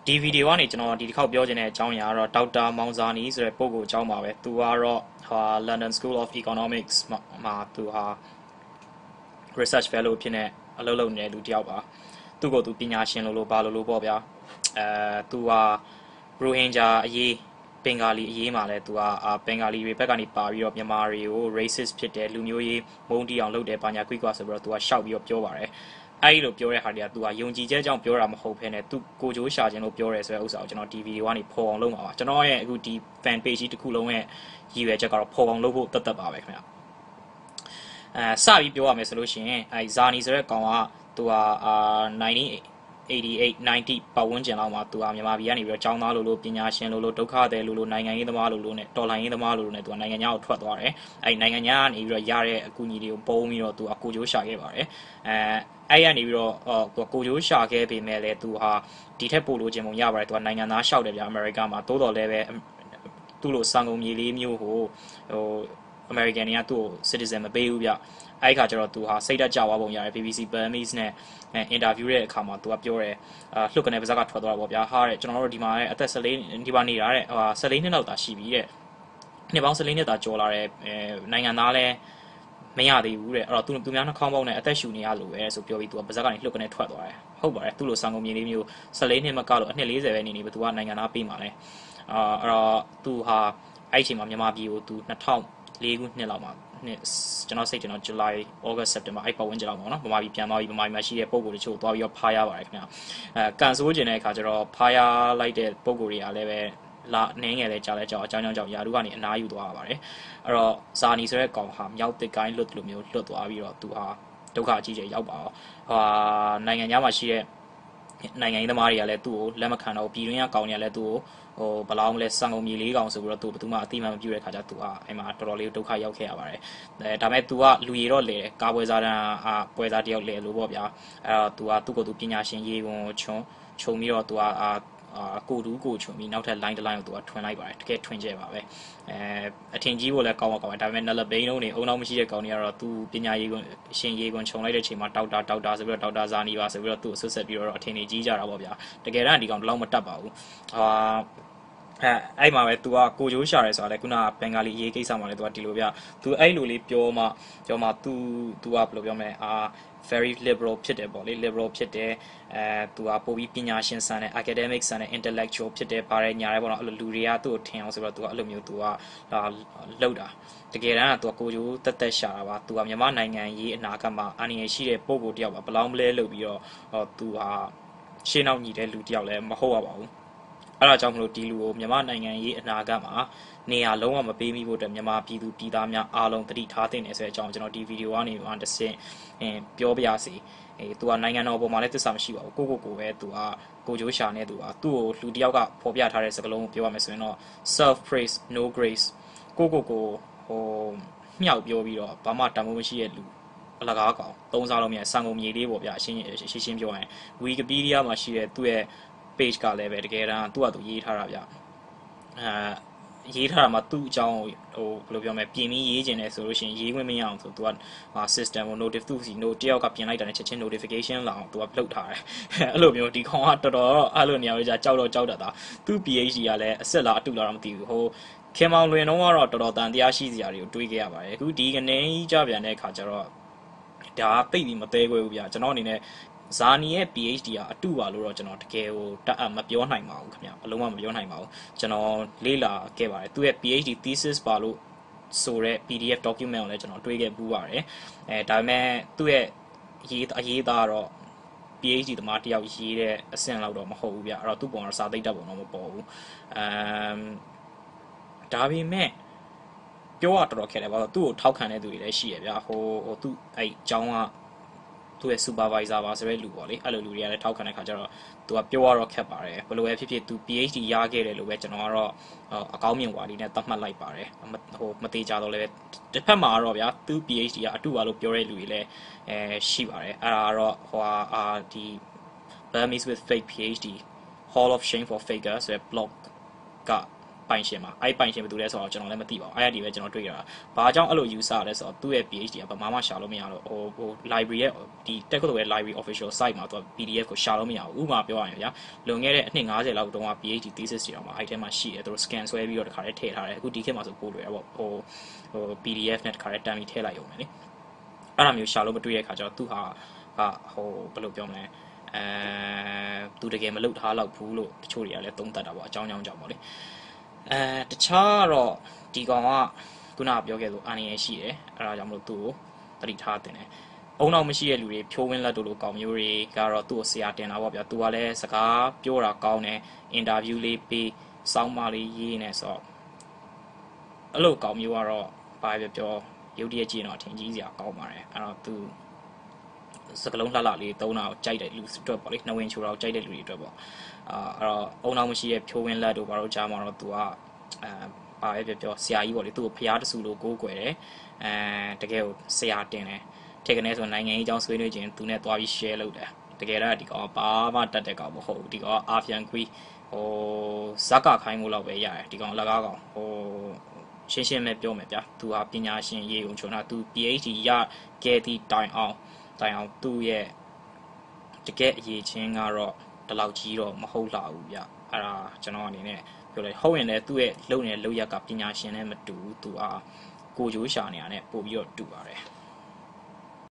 ဒီဗီဒီယိုကနေကျွန်တော်ဒီတစ်ခေါက်ပြောချင်တဲ့အကြောင်းအရာကတော့ဒေါက်တာမောင်ဇာနီဆိုတဲ့ပုဂ္ဂိုလ်အကြောင်းပါပဲသူကတော့London School of Economics မှာသူဟာ research fellow ဖြစ်နေအလုပ်လုပ်နေတဲ့လူတစ်ယောက်ပါသူ့ကိုသူပညာရှင်လို့ဘာလို့ပေါ့ဗျာသူဟာ Rohingya အရေးဘင်္ဂါလီအရေးမှာလဲသူကဘင်္ဂါလီတွေဘက်ကနေပါပြီးတော့မြန်မာတွေကို racist ဖြစ်တယ်လူမျိုးရေးမုန်းတီးအောင်လုပ်တယ်ဘာညာကွိကွာဆိုပြီးတော့သူကရှောက်ပြီးတော့ပြောပါတယ်အဲ့ဒီလိုပြောတဲ့ဟာတွေကသူကယုံကြည်ချက်ကြောင့်ပြောတာမဟုတ်ဘဲနဲ့သူကိုကြိုးရှာခြင်းလို့ပြောရဲဆိုတဲ့ဥစ္စာကိုကျွန်တော်ဒီဗီဒီယိုကနေဖော်အောင်လုပ်မှာပါကျွန်တော်ရဲ့အခုဒီ fan page ကြီးတစ်ခုလုံးရဲ့ရည်ရွယ်ချက်ကတော့ဖော်အောင်လုပ်ဖို့တတ်ပါပဲခင်ဗျစပြီးပြောရမယ်ဆိုလို့ရှိရင်ဇာနီဆိုတဲ့ကောင်ကသူက1988 90ပတ်ဝန်းကျင်လောက်မှာသူကမြန်မာပြည်ကနေပြီးတော့ကျောင်းသားလို့ပညာရှင်လို့ဒုက္ခသည်လို့နိုင်ငံရေးသမားလို့နဲ့တော်လှန်ရေးသမားလို့နဲ့သူကနိုင်ငံခြားကိုထွက်သွားတယ်အဲ့နိုင်ငံခြားကနေပြီးတော့ရတဲ့အကူအညီတွေကိုပုံပြီးတော့သူကကိုကြိုးရှာခဲ့ပါတယ်အဲ့ရနေပြီးတော့သူကကိုကြိုးရှာခဲ့ပေမဲ့လည်းသူဟာဒီထက်ပိုလို့ခြင်းပုံရပါတယ်သူကနိုင်ငံသားလျှောက်တယ်ဗျာအမေရိကမှာတိုးတော်လည်းပဲသူ့လိုစံကုန်မြေလေးမျိုးဟိုအမေရိကန်တွေကသူ့ကို citizen မပေးဘူးဗျအဲ့ခါကျတော့သူဟာစိတ်ဓာတ်ကြွားပုံရတယ် BBC Burmese နဲ့interview တဲ့အခါမှာသူကပြောတယ်လှုပ်ကနေပါးစပ်ကထွက်သွားတာပေါ့ဗျာဟာတဲ့ကျွန်တော်တို့ဒီမှာအသက်14ဒီပါနေတာတဲ့14နှစ်လောက်သာရှိပြီတဲ့နှစ်ပေါင်း14နှစ်သာကျော်လာတဲ့နိုင်ငံသားလဲမရသေးဘူးတဲ့အဲ့တော့သူများနှာခေါင်းပေါက်နဲ့အသက်ရှူနေရလို့ပဲဆိုပြောပြီးသူကပါးစပ်ကနေလှုပ်ကနေထွက်သွားတယ်ဟုတ်ပါတယ်သူ့လိုစံကုန်မြေလေးမျိုး14နှစ်မကလို့အနှစ်40ပဲနေဘယ်သူကနိုင်ငံသားပေးမှာလဲအဲ့တော့သူဟာအဲ့ချိန်မှာမြန်မာပြည်ကိုသူ2004ခုနှစ်လောက်မှာကျွန်တော်စိတ်ကျွန်တော် July August September အဲ့ပတ်ဝန်းကျင်လောက်ပေါ့နော်ဗမာပြည်ပြန်သွားပြီးဗမာပြည်မှာရှိတဲ့ပုံကိုတချို့သွားပြီးတော့ဖားရပါတယ်ခင်ဗျကန်ဆိုးကျင်တဲ့အခါကျတော့ဖားရလိုက်တဲ့ပုံကိုတွေကလည်းပဲလာနင်းငယ်လဲကြားလဲကြောက်အကြောင်းကြောင့်ယာတို့ကနေအနားယူသွားရပါတယ်အဲ့တော့ဇာနီဆိုတဲ့ကောင်ဟာမြောက်တစ်ကိုင်းလွတ်လိုမျိုးလွတ်သွားပြီးတော့သူဟာဒုက္ခအကြီးကြီးရောက်ပါတော့နိုင်ငံခြားမှာရှိတဲ့နိုင်ငံရေးသမားတွေကလည်းသူ့ကိုလက်မခံတော့ပြည်တွင်းကကောင်တွေကလည်းသူ့ကိုဘလောင်းလဲစံကုန်မြေလေးကောင်ဆိုပြီးတော့သူဘယ်သူမှအတိမမပြုတဲ့ခါကျသူကအဲ့မှာတော်တော်လေးဒုက္ခရောက်ခဲ့ရပါတယ်ဒါပေမဲ့သူကလူရည်တော့လေကာပွဲစားတန်းပွဲစားတယောက်လေလို့ပေါ့ဗျာအဲ့တော့သူကသူ့ကိုသူပညာရှင်ရေးကုန်ခြုံပြီးတော့သူကကိုတူးကိုချုံပြီးနောက်ထပ် line တစ် line ကိုသူကထွင်လိုက်ပါတယ်တကယ်ထွင်ကြပါပဲအထင်ကြီးဖို့လည်းကောင်းပါဒါပေမဲ့နလဘိန်းလုံးတွေအုံနောက်မရှိတဲ့ကောင်တွေကတော့သူပညာရေးကွန်ရှင်ရေးကွန်ခြုံလိုက်တဲ့ချိန်မှာဒေါက်တာဆိုပြီးတော့ဒေါက်တာဇာနီပါဆိုပြီးတော့သူ့ဆွတ်ဆက်ပြီးတော့အထင်ကြီးကြတာပေါ့ဗျာတကယ်တမ်းဒီကောင်ဘယ်လောက်မတက်ပါဘူးအဲ့မှာပဲ तू ကကိုကြိုးရှာရဲဆိုတာလေခုနကဘင်္ဂါလီရေးကိစ္စမှာလေ तू ကဒီလိုဗျ तू အဲ့လိုလေးပြောမှ तू ကဘယ်လိုပြောမလဲvery liberal ဖြစ်တယ်ပေါ့လေ liberal ဖြစ်တယ်သူကပိုပြီးပညာရှင်ဆန်တယ် academic ဆန်တယ် intellectual ဖြစ်တယ်ပါတယ်ညာတယ်ပေါ့နော်အဲ့လိုလူတွေကသူ့ကိုထင်အောင်ဆိုတော့ तू ကအဲ့လိုမျိုး तू ကလောက်တာတကယ်တမ်းက तू ကိုကြိုးတက်ရှာတာပါ तू ကမြန်မာနိုင်ငံရေးအနာဂတ်မှာအနည်းရှိတဲ့ပုံကိုတယောက်ပါဘလောင်းမလဲလုပ်ပြီးတော့ तू ဟာရှင်းနောက်ညီတဲ့လူတယောက်လည်းမဟုတ်ရပါဘူးအဲ့ဒါကြောင့်မလို့ဒီလူကိုမြန်မာနိုင်ငံရေးအနာဂတ်မှာနေရာလုံးဝမပေးမိဖို့အတွက်မြန်မာပြည်သူပြည်သားများအားလုံးတတိထားသင့်တယ်ဆိုတဲ့အကြောင်းကျွန်တော်ဒီဗီဒီယိုကနေတစ်ဆင့်ပြောပြရစီသူကနိုင်ငံတော်ပေါ်မှာလည်းသစ္စာမရှိပါဘူးကိုပဲသူကကိုကြိုးရှာနေသူကသူ့ကိုလူတယောက်ကဖော်ပြထားတဲ့စကားလုံးကိုပြောရမယ်ဆိုရင်တော့ self praise no grace ကိုဟိုမြောက်ပြောပြီးတော့ဘာမှတန်ဖိုးမရှိတဲ့လူအလကားကောင်သုံးစားလို့မရစံကုန်မြေလေးပေါ့ဗျာရှင်းပြောရင် Wikipedia မှာရှိတဲ့သူ့ရဲ့page ကလည်းပဲတကယ်တမ်းသူ့ဟာသူရေးထားတာဗျရေးထားတာမှာသူ့အကြောင်းဟိုဘယ်လိုပြောမလဲပြင်ပြီးရေးကျင်တယ်ဆိုလို့ရှိရင်ရေးခွင့်မရအောင်ဆိုသူကsystem ကို notif သူ့စီ note တယောက်ကပြင်လိုက်တာနဲ့ချက်ချင်း notification လာအောင်သူကပြုတ်ထားတယ်အဲ့လိုမျိုးဒီကောင်ကတော်တော်အဲ့လိုနေရာကြီးကြောက်တတ်တာသူ့ PhD ကလည်းအစ်စ်လားအတူလားတော့မသိဘူးဟိုခင်မောင်လွင်တော့ကတော့တော်တော်တန်တရားရှိစရာတွေကိုတွေးခဲ့ရပါတယ်အခုဒီကနေကြပြန်တဲ့အခါကျတော့ဒါသိပြီးမသေးခွဲဘူးဗျာကျွန်တော်အနေနဲ့ဇာနီရဲ့ PhD ကအတူပါလို့တော့ကျွန်တော်တကယ်ကိုတက်အပ်မပြောနိုင်ပါဘူးခင်ဗျအလုံးဝမပြောနိုင်ပါဘူးကျွန်တော်လေ့လာခဲ့ပါတယ်သူရဲ့ PhD thesis ပါလို့ဆိုတဲ့ PDF document ကိုလည်းကျွန်တော်တွေးခဲ့ပူးပါတယ်ဒါပေမဲ့သူ့ရဲ့အရေးသားတော့ PhD သမားတယောက်ရေးတဲ့အဆင့်လောက်တော့မဟုတ်ဘူးဗျအဲ့တော့သူ့ပုံကတော့စာသိတ္တပုံတော့မပေါ်ဘူးဒါပေမဲ့ပြောရတော်ခဲ့တယ်ဘာလို့သူ့ကိုထောက်ခံတဲ့သူတွေလည်းရှိရဗျဟိုသူ့အဲ့အကြောင်းကသူ့ရဲ့ supervisor ပါဆိုတဲ့လူပေါ့လေအဲ့လိုလူတွေကလည်းထောက်ခံတဲ့ခါကျတော့သူကပြောရတော့ခက်ပါတယ်ဘယ်လိုပဲဖြစ်ဖြစ်သူ PhD ရခဲ့တယ်လို့ပဲကျွန်တော်ကတော့အကောင်းမြင်ဝါဒီနဲ့သတ်မှတ်လိုက်ပါတယ်မသေးကြတော့လည်းတစ်ဖက်မှာတော့ဗျာသူ PhD ကအတူပါလို့ပြောတဲ့လူတွေလည်းရှိပါတယ်အဲ့ဒါကတော့ဒီ Burmese with fake PhD Hall of Shame for Fakers ဆိုတဲ့ blog က ပိုင်ရှင်မှာအဲ့ပိုင်ရှင်ဘယ်သူလဲဆိုတော့ကျွန်တော်လည်းမသိပါဘူးအဲ့ဒီပဲကျွန်တော်တွေ့ရတာဘာကြောင့်အဲ့လို user လဲဆိုတော့သူ့ရဲ့ PhD ကဘာမှရှာလို့မရတော့ဟို library ရဲ့ဒီ tech ရဲ့ library official site မှာသူက PDF ကိုရှာလို့မရဘူးဥပမာပြောရရင်ဗျာလွန်ခဲ့တဲ့အနှစ်90လောက်တုန်းက PhD thesis တွေအောင်မှာအဲ့ထဲမှာရှိတယ်သူတို့ scan ဆွဲပြီးတော့တခါတည်းထည့်ထားတယ်အခုဒီခေတ်မှာဆိုပို့လွယ်တယ်ပေါ့ဟို PDF နဲ့တခါတည်းတန်းပြီးထည့်လိုက်ရုံပဲလေအဲ့လိုမျိုးရှာလို့မတွေ့ရတဲ့ခါကျတော့သူဟာဟိုဘယ်လိုပြောမလဲသူတကယ်မလုပ်ထားတော့ဘူးလို့တချို့တွေကလည်းသုံးသပ်တာပေါ့အကြောင်းကြောင့်ပေါ့လေတခြားတော့ဒီကောင်ကခုနကပြောခဲ့လို့အာဏာရရှိတယ်အဲ့ဒါကြောင့်မလို့သူ့ကိုတတိထားတင်တယ်အုံနောက်မရှိတဲ့လူတွေဖြိုးဝင်းလက်တို့လိုကောင်မျိုးတွေကတော့သူ့ကိုဆရာတင်တာပေါ့ဗျာသူကလည်းစကားပြောတာကောင်းတယ်အင်တာဗျူးလေးပေးစောင်းမလေးရေးနေဆိုတော့အဲ့လိုကောင်မျိုးကတော့ဘာပဲပြောရုပ်တရက်ကြည့်တော့အထင်ကြီးစရာကောင်းပါတယ်အဲ့တော့သူစကလုံးလှလှလေးသုံးတာကိုကြိုက်တဲ့လူအတွက်ပေါ့လေနှဝင်ချိုတာကိုကြိုက်တဲ့လူတွေအတွက်ပေါ့အဲ့တော့အုံနောက်မရှိတဲ့ဖြိုးဝင်းလက်တို့ဘာလို့ကြားမှာတော့သူကဘာပဲပြောဆရာကြီးပေါ့လေသူ့ကိုဖျားတဆူလို့ကိုးကွယ်တယ်တကယ်ကိုဆရာတင်တယ်ထက်ကနေဆိုနိုင်ငံရေးအကြောင်းဆွေးနွေးခြင်းသူနဲ့သွားပြီး share လုပ်တယ်တကယ်တော့ဒီကောင်ဘာမှတတ်တဲ့ကောင်မဟုတ်ဘူးဒီကောင်အာဖျန်ခွီးဟိုဇက်ကခိုင်းမှုလောက်ပဲရတယ်ဒီကောင်လက်ကားကောင်ဟိုရှင်းပဲပြောမယ်ဗျာသူဟာပညာရှင်ရေုံချုံတာသူ PhD ရခဲ့သည့်တိုင်အောင်သူ့ရဲ့တကယ်အရေးချင်းကတော့ဒီလောက်ကြီးတော့မဟုတ်လာဘူးဗျအဲ့ဒါကျွန်တော်အနေနဲ့ပြောလိုက်ဟုတ်ရင်လည်းသူ့ရဲ့လုံနေတဲ့လုံရက်ကပညာရှင်နဲ့မတူဘူးသူကကိုကြိုးရှာနေရတဲ့ပို့ပြီးတော့တူပါတယ်